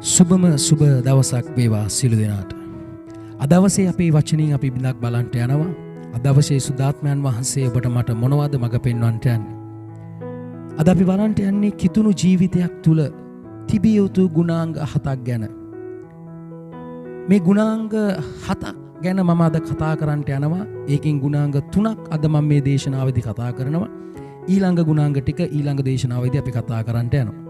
සුබම සුබ දවසක් වේවා සියලු දෙනාට. අද දවසේ අපේ වචනින් අපි බිඳක් බලන්ට යනවා. අද දවසේ සුද්ධාත්මයන් වහන්සේ ඔබට මට මොනවද මඟ පෙන්වන්නට යන්නේ? අද අපි බලන්ට යන්නේ කිතුණු ජීවිතයක් තුල තිබිය යුතු ගුණාංග 7ක් ගැන. මේ ගුණාංග 7ක් ගැන මම අද කතා කරන්නට යනවා. ඒකෙන් ගුණාංග 3ක් අද මම මේ දේශනාවේදී කතා කරනවා. ඊළඟ ගුණාංග ටික ඊළඟ දේශනාවේදී අපි කතා කරන්නට යනවා.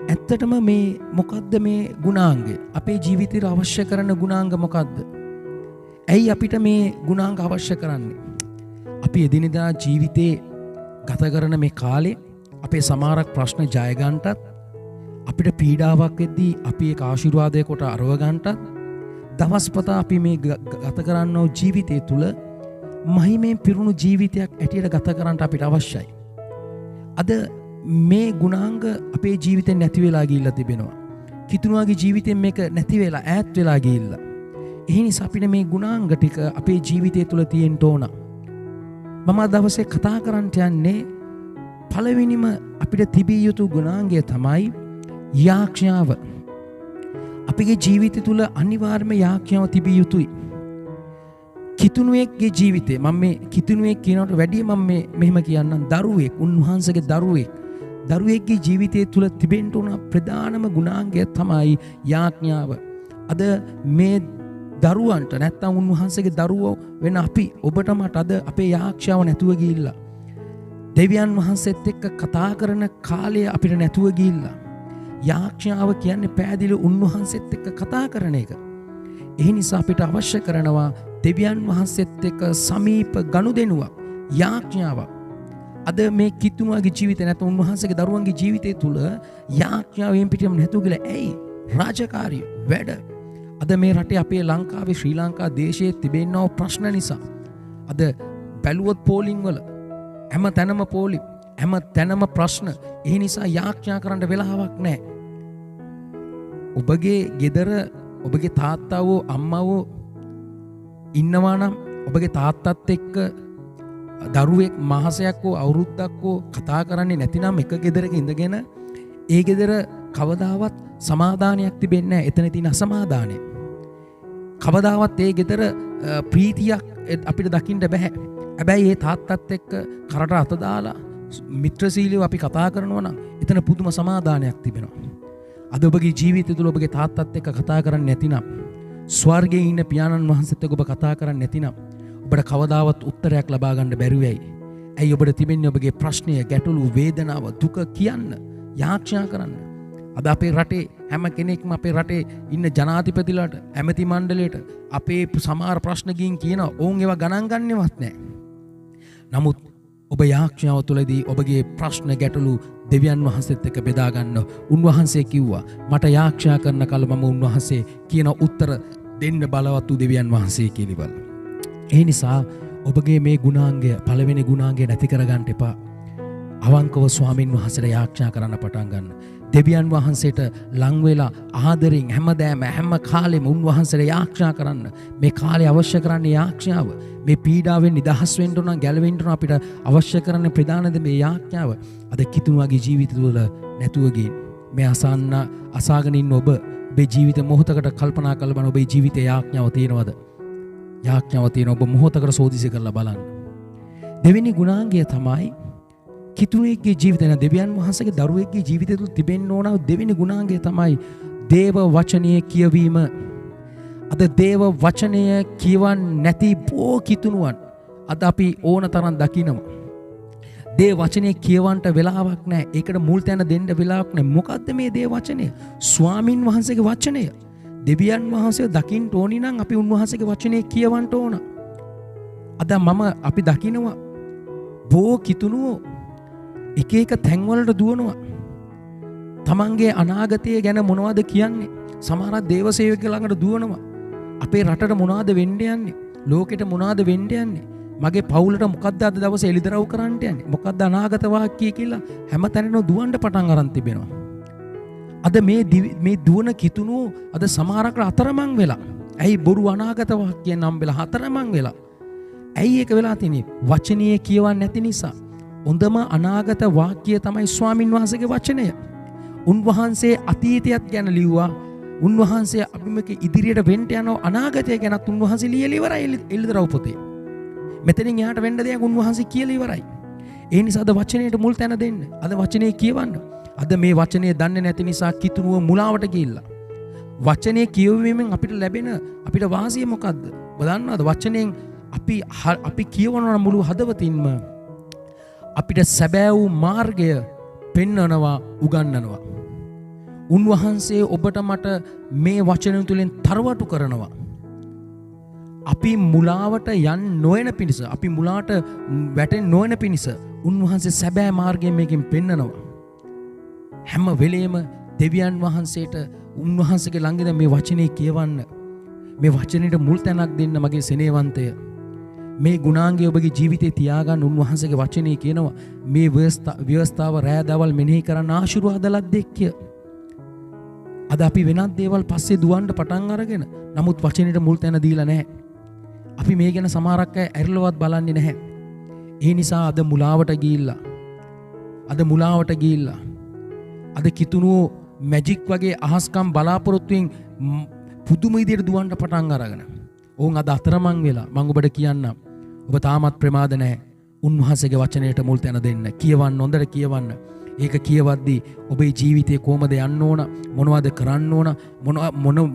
ඇත්තටම මේ මොකද්ද මේ ගුණාංගය? අපේ ජීවිතේට අවශ්‍ය කරන ගුණාංග මොකද්ද? ඇයි අපිට මේ ගුණාංග අවශ්‍ය කරන්නේ? අපි එදිනෙදා ජීවිතේ ගත කරන මේ කාලේ අපේ සමහරක් ප්‍රශ්න ජය ගන්නටත් අපිට පීඩාවක් වෙද්දී අපි ඒක ආශිර්වාදය කොට අරව ගන්නටත් දවස්පතා අපි මේ ගත කරන්නෝ ජීවිතය තුල මහිමෙන් පිරුණු ජීවිතයක් ඇටියට ගත කරන්නට අපිට අවශ්‍යයි. අද මේ ගුණාංග අපේ ජීවිතෙන් නැති වෙලා ගිහිල්ලා තිබෙනවා. කිතුණුවාගේ ජීවිතෙන් මේක නැති වෙලා ඈත් වෙලා ගිහිල්ලා. ඒ නිසා අපිට මේ ගුණාංග ටික අපේ ජීවිතය තුළ තියෙන්න ඕන. මම අද දවසේ කතා කරන්න යන්නේ පළවෙනිම අපිට තිබිය යුතු ගුණාංගය තමයි යාඥාව. අපේ ජීවිතය තුළ අනිවාර්යයෙන්ම යාඥාව තිබිය යුතුයි. කිතුණුවෙක්ගේ ජීවිතේ මම මේ කිතුණුවෙක් කියනකට වැඩිය මම මෙහෙම කියන්නම් දරුවෙක් උන්වහන්සේගේ දරුවෙක්ගේ ජීවිතය තුළ තිබෙන්න උන ප්‍රධානම ගුණාංගය තමයි යාඥාව. අද මේ දරුවන්ට නැත්තම් උන්වහන්සේගේ දරුවෝ වෙන අපි ඔබට මට අද අපේ යාඥාව නැතුව ගිහිල්ලා දෙවියන් වහන්සේත් එක්ක කතා කරන කාලය අපිට නැතුව ගිහිල්ලා යාඥාව කියන්නේ පෑදිලි උන්වහන්සේත් එක්ක කතා කරන එක. ඒ නිසා අපිට අවශ්‍ය කරනවා දෙවියන් වහන්සේත් එක්ක සමීප ගනුදෙනුවක් යාඥාවක්. අද මේ කිතුණුවාගේ ජීවිතේ නැත්නම් උන්වහන්සේගේ දරුවන්ගේ ජීවිතය තුළ යාඥාවෙන් පිටින්ම නැතුව ගිහලා ඇයි රාජකාරිය වැඩ අද මේ රටේ අපේ ලංකාවේ ශ්‍රී ලංකා දේශයේ තිබෙනව ප්‍රශ්න නිසා අද බැලුවොත් පෝලිං වල හැම තැනම පෝලි හැම තැනම ප්‍රශ්න. ඒ නිසා යාඥා කරන්න වෙලාවක් නැහැ. ඔබගේ ගෙදර ඔබගේ තාත්තවෝ අම්මවෝ ඉන්නවා නම් ඔබගේ තාත්තත් එක්ක දරුවෙක් මාසයක් හෝ අවුරුද්දක් හෝ කතා කරන්නේ නැතිනම් එක ගෙදරක ඉඳගෙන ඒ ගෙදර කවදාවත් සමාදානයක් තිබෙන්නේ නැහැ. එතන තියෙන අසමාදානය. කවදාවත් ඒ ගෙදර ප්‍රීතියක් අපිට දකින්න බෑ. හැබැයි ඒ තාත්තත් එක්ක කරට අත දාලා මිත්‍රශීලීව අපි කතා කරනවා නම් එතන පුදුම සමාදානයක් තිබෙනවා. අද ඔබගේ ජීවිතය තුළ ඔබගේ තාත්තත් එක්ක කතා කරන්නේ නැතිනම් ස්වර්ගයේ ඉන්න පියාණන් වහන්සේත් එක්ක ඔබ කතා කරන්නේ නැතිනම් ඔබට කවදාවත් උත්තරයක් ලබා ගන්න බැරි වෙයි. ඇයි ඔබට තිබෙන්නේ ඔබගේ ප්‍රශ්නය, ගැටලු, වේදනාව, දුක කියන්න, යාඥා කරන්න. අද අපේ රටේ හැම කෙනෙක්ම අපේ රටේ ඉන්න ජනාධිපතිලාට, ඇමති මණ්ඩලයට අපේ සමහර ප්‍රශ්න ගින් කියනවා. ඔවුන් ඒවා ගණන් ගන්නවත් නැහැ. නමුත් ඔබ යාඥාව තුළදී ඔබගේ ප්‍රශ්න ගැටලු දෙවියන් වහන්සේත් එක්ක බෙදා ගන්න. උන්වහන්සේ කිව්වා මට යාඥා කරන කල මම උන්වහන්සේ කියන උත්තර දෙන්න බලවත් වූ දෙවියන් වහන්සේ කියලා. ඒ නිසා ඔබගේ මේ ගුණාංගය පළවෙනි ගුණාංගය නැති කරගන්න එපා. අවංකව ස්වාමින් වහන්සේට යාඥා කරන්න පටන් ගන්න. දෙවියන් වහන්සේට ලං වෙලා ආදරෙන් හැමදාම හැම කාලෙම උන්වහන්සේට යාඥා කරන්න. මේ කාලේ අවශ්‍ය කරන්නේ යාඥාව. මේ පීඩාවෙන් නිදහස් වෙන්න උන ගැලවෙන්න උන අපිට අවශ්‍ය කරන ප්‍රධාන දේ මේ යාඥාව. අද කිතුණුවාගේ ජීවිත තුළ නැතුව ගින් මේ අසාගෙන ඉන්න ඔබ ඔබේ ජීවිත මොහොතකට කල්පනා කරලා බලන්න. ඔබේ ජීවිතේ යාඥාව තියෙනවද? යාඥාව තියෙන ඔබ මොහොතකට සෝදිසි කරලා බලන්න. දෙවෙනි ගුණාංගය තමයි කිතුණුවෙක්ගේ ජීවිතේ දෙවියන් වහන්සේගේ දරුවෙක්ගේ ජීවිතය තුළ තිබෙන්න ඕන දෙවෙනි ගුණාංගය තමයි දේව වචනය කියවීම. අද දේව වචනය කියවන්නේ නැති බොහෝ කිතුණුවන් අද අපි ඕන තරම් දකිනවා. දේව වචනය කියවන්නට වෙලාවක් නැහැ. ඒකට මුල් තැන දෙන්න වෙලාවක් නැහැ. මොකද්ද මේ දේව වචනය? ස්වාමින් වහන්සේගේ වචනය. දෙවියන් වහන්සේ දකින්න ඕනි නම් අපි උන්වහන්සේගේ වචනේ කියවන්න ඕන. අද අපි දකිනවා බොහෝ කිතුණුවෝ එක එක තැන්වලට දුවනවා. තමන්ගේ අනාගතය ගැන මොනවද කියන්නේ? සමහර දේවසේවකයෝ ළඟට දුවනවා. අපේ රටට මොනවද වෙන්න යන්නේ? ලෝකෙට මොනවද වෙන්න යන්නේ? මගේ පවුලට මොකද්ද අද දවසේ එළිදරව් කරන්න යන්නේ? මොකද්ද අනාගත වාක්‍යය කියලා හැමතැනම දුවන්න පටන් අරන් තිබෙනවා. අද මේ දුවන කිතුණුවෝ අද සමහරකට අතරමං වෙලා. ඇයි බොරු අනාගත වාක්‍යය නම් වෙලා අතරමං වෙලා? ඇයි ඒක වෙලා තියෙන්නේ? වචනීය කියවන්නේ නැති නිසා. හොඳම අනාගත වාක්‍යය තමයි ස්වාමින් වහන්සේගේ වචනය. උන්වහන්සේ අතීතයත් ගැන ලිව්වා. උන්වහන්සේ අපිමක ඉදිරියට වෙන්න යන අනාගතය ගැනත් උන්වහන්සේ ලියලා ඉවරයි එළිදරව් පොතේ. මෙතනින් එහාට වෙන්න දෙයක් උන්වහන්සේ කියලා ඉවරයි. ඒ නිසා අද වචනයට මුල් තැන දෙන්න. අද වචනේ කියවන්න. අද මේ වචනේ දන්නේ නැති නිසා කිතුනුව මුලාවට ගිහිල්ලා. වචනේ කියවීමෙන් අපිට ලැබෙන අපිට වාසිය මොකද්ද? බලන්නද වචනයෙන් අපි කියවන මුළු හදවතින්ම අපිට සැබෑ වූ මාර්ගය පෙන්වනවා උගන්වනවා. උන්වහන්සේ ඔබට මට මේ වචන තුලින් තරවටු කරනවා. අපි මුලාවට යන්න නොවන පිණිස අපි මුලාට වැටෙන්න නොවන පිණිස උන්වහන්සේ සැබෑ මාර්ගය මේකෙන් පෙන්වනවා. හැම වෙලේම දෙවියන් වහන්සේට උන්වහන්සේගේ ළඟින් මේ වචනේ කියවන්න මේ වචනෙට මුල් තැනක් දෙන්න මගේ සෙනෙහවන්තය. මේ ගුණාංගය ඔබගේ ජීවිතේ තියාගන්න උන්වහන්සේගේ වචනේ කියනවා මේ ව්‍යවස්ථාව රෑ දවල් මෙනෙහි කරන්න ආශිර්වාද ලද්දෙක්ය. අද අපි වෙනත් දේවල් පස්සේ දුවන්න පටන් අරගෙන නමුත් වචනෙට මුල් තැන දීලා නැහැ. අපි මේ ගැන සමහරක් අය ඇරිලවත් බලන්නේ නැහැ. ඒ නිසා අද මුලාවට ගිහිල්ලා අද කිතුණුව මැජික් වගේ අහස්කම් බලාපොරොත්තුෙන් පුදුම විදියට දුවන්න පටන් අරගෙන. ඕන් අද අතරමං වෙලා මම ඔබට කියන්නම්. ඔබ තාමත් ප්‍රමාද නැහැ. උන්වහන්සේගේ වචනයට මුල් තැන දෙන්න. කියවන්න හොඳට කියවන්න. ඒක කියවද්දී ඔබේ ජීවිතේ කොහමද යන්න ඕන? මොනවද කරන්න ඕන?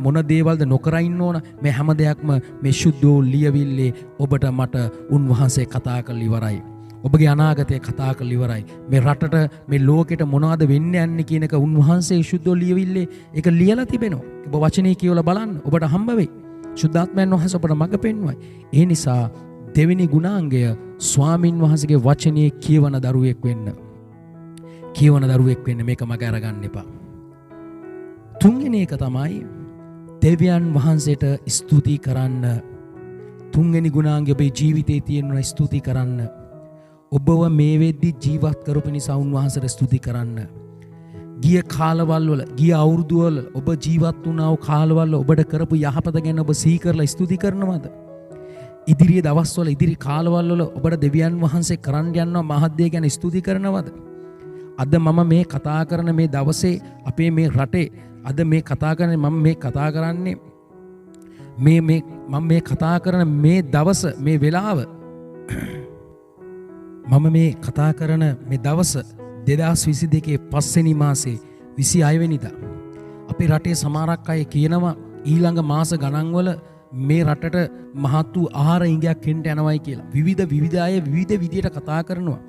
මොන දේවල්ද නොකර ඉන්න ඕන? මේ හැම දෙයක්ම මේ සුද්ධෝ ලියවිල්ලේ ඔබට මට උන්වහන්සේ කතා කරලා ඉවරයි. ඔබගේ අනාගතය කතා කරලා ඉවරයි. මේ රටට මේ ලෝකෙට මොනවද වෙන්න යන්නේ කියන එක උන්වහන්සේ සුද්ධෝ ලියවිල්ලේ ඒක ලියලා තිබෙනවා. ඔබ වචනේ කියවලා බලන්න. ඔබට හම්බ වෙයි. සුද්ධාත්මයන් වහන්සේ ඔබට මඟ පෙන්වයි. ඒ නිසා දෙවෙනි ගුණාංගය ස්වාමින් වහන්සේගේ වචනේ කියවන දරුවෙක් වෙන්න. මේක මග අරගන්න එපා. තුන්වෙනි එක තමයි දෙවියන් වහන්සේට ස්තුති කරන්න. තුන්වෙනි ගුණාංගය ඔබේ ජීවිතේ තියෙන ස්තුති කරන්න. ඔබව මේ වෙද්දි ජීවත් කරපු නිසා උන්වහන්සේට ස්තුති කරන්න. ගිය කාලවල වල ගිය අවුරුදු වල ඔබ ජීවත් වුණා වූ කාලවල ඔබට කරපු යහපත ගැන ඔබ සිහි කරලා ස්තුති කරනවද? ඉදිරියේ දවස්වල ඉදිරි කාලවල වල ඔබට දෙවියන් වහන්සේ කරන්න යනවා මහත් දේ ගැන ස්තුති කරනවද? අද මම මේ කතා කරන මේ දවසේ අපේ මේ රටේ අද මේ කතා කරන්නේ මම මේ කතා කරන්නේ මම මේ කතා කරන මේ දවස මේ වෙලාව මම මේ කතා කරන මේ දවස 2022 පස්වෙනි මාසේ 26 වෙනිදා අපේ රටේ සමහරක් අය කියනවා ඊළඟ මාස ගණන්වල මේ රටට මහත් වූ ආහාර ඉඟයක් එන්න යනවායි කියලා. විවිධ අය විවිධ විදියට කතා කරනවා.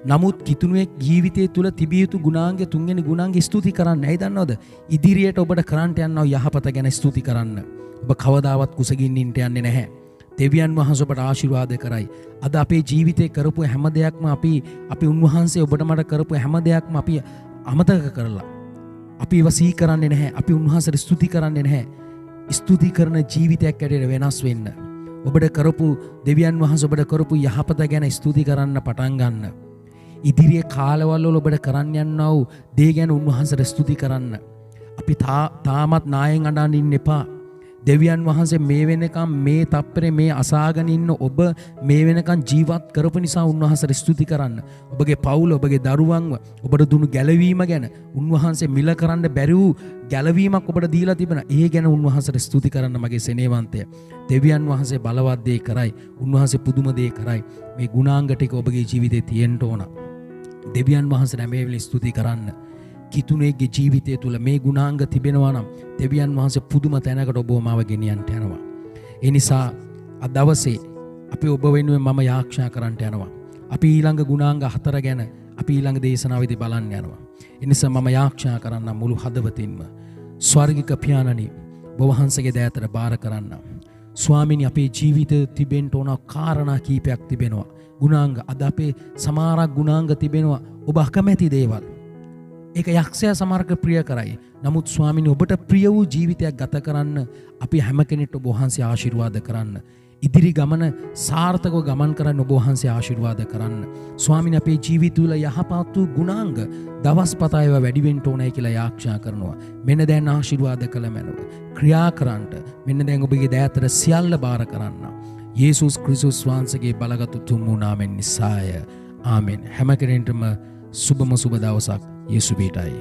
නමුත් කිතුණුවේ ජීවිතය තුළ තිබිය යුතු ගුණාංග තුන්වෙනි ගුණාංග ස්තුති කරන්න. ඇයි දන්නවද? ඉදිරියට ඔබට කරන්ට යනවා යහපත ගැන ස්තුති කරන්න. ඔබ කවදාවත් කුසගින්න ඉන්න යන්නේ නැහැ. දෙවියන් වහන්සේ ඔබට ආශිර්වාද කරයි. අද අපේ ජීවිතේ කරපු හැම දෙයක්ම අපි උන්වහන්සේ ඔබට මට කරපු හැම දෙයක්ම අපි අමතක කරලා අපි ඒව සිහි කරන්නේ නැහැ. අපි උන්වහන්සේට ස්තුති කරන්නේ නැහැ. ස්තුති කරන ජීවිතයක් ඇරෙන්න වෙනස් වෙන්න. ඔබට කරපු දෙවියන් වහන්සේ ඔබට කරපු යහපත ගැන ස්තුති කරන්න පටන් ගන්න. ඉදිරියේ කාලවල වල ඔබට කරන්න යනවා වූ දේ ගැන උන්වහන්සේට ස්තුති කරන්න. අපි තාමත් නායෙන් අඬන් ඉන්න එපා. දෙවියන් වහන්සේ මේ වෙනකම් මේ තප්පරේ මේ අසාගෙන ඉන්න ඔබ මේ වෙනකම් ජීවත් කරපු නිසා උන්වහන්සේට ස්තුති කරන්න. ඔබගේ පවුල ඔබගේ දරුවන්ව ඔබට දුණු ගැලවීම ගැන උන්වහන්සේ මිල කරන්න බැරි වූ ගැලවීමක් ඔබට දීලා තිබෙනවා. ඒ ගැන උන්වහන්සේට ස්තුති කරන්න මගේ සෙනෙහවන්තය. දෙවියන් වහන්සේ බලවත් දේ කරයි. උන්වහන්සේ පුදුම දේ කරයි. මේ ගුණාංග ටික ඔබගේ ජීවිතේ තියෙන්න ඕන. දෙවියන් වහන්සේට මේ වෙලේ ස්තුති කරන්න. කිතුණුවේගේ ජීවිතය තුළ මේ ගුණාංග තිබෙනවා නම් දෙවියන් වහන්සේ පුදුම තැනකට ඔබව මාව ගෙනියන්න යනවා. ඒ නිසා අද දවසේ අපි ඔබ වෙනුවෙන් මම යාඥා කරන්නට යනවා. අපි ඊළඟ ගුණාංග 4 ගැන අපි ඊළඟ දේශනාවේදී බලන්න යනවා. ඒ නිසා මම යාඥා කරන්න මුළු හදවතින්ම ස්වර්ගික පියාණනි ඔබ වහන්සේගේ දෑතට බාර කරන්න. ස්වාමීනි අපේ ජීවිතේ තිබෙන්න ඕන කාරණා කීපයක් තිබෙනවා. ගුණාංග අද අපේ සමහරක් ගුණාංග තිබෙනවා ඔබ අකමැති දේවල්. ඒක යක්ෂයා සමහරක ප්‍රිය කරයි. නමුත් ස්වාමීනි ඔබට ප්‍රිය වූ ජීවිතයක් ගත කරන්න අපි හැම කෙනෙක්ට ඔබ වහන්සේ ආශිර්වාද කරන්න. ඉදිරි ගමන සාර්ථකව ගමන් කරන්න ඔබ වහන්සේ ආශිර්වාද කරන්න. ස්වාමීනි අපේ ජීවිත තුළ යහපත් වූ ගුණාංග දවස්පත ඒවා වැඩි වෙන්න ඕනයි කියලා යාඥා කරනවා. මෙන්න දැන් ආශිර්වාද කළ මැනව. ක්‍රියා කරන්නට මෙන්න දැන් ඔබගේ දෑතට සියල්ල බාර කරන්න. යේසුස් ක්‍රිස්තුස් වහන්සේගේ බලගත් උතුම් නාමයෙන් නිසාය. ආමෙන්. හැම කෙනෙකුටම සුබම සුබ දවසක්. යේසු වේටයි.